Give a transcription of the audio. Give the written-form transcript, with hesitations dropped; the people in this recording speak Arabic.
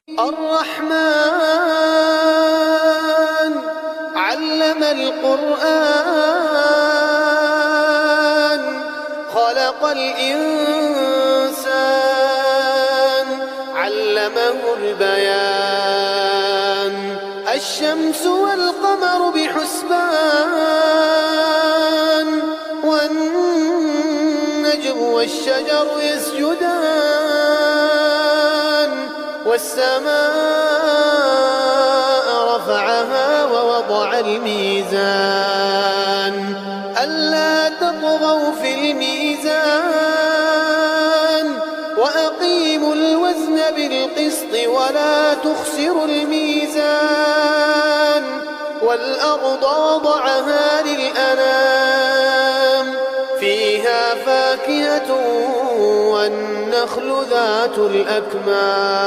الرحمن علم القرآن خلق الإنسان علمه البيان الشمس والقمر بحسبان والنجم والشجر يسجدان والسماء رفعها ووضع الميزان ألا تطغوا في الميزان وأقيموا الوزن بالقسط ولا تخسروا الميزان والأرض وضعها للأنام فيها فاكهة والنخل ذات الأكمام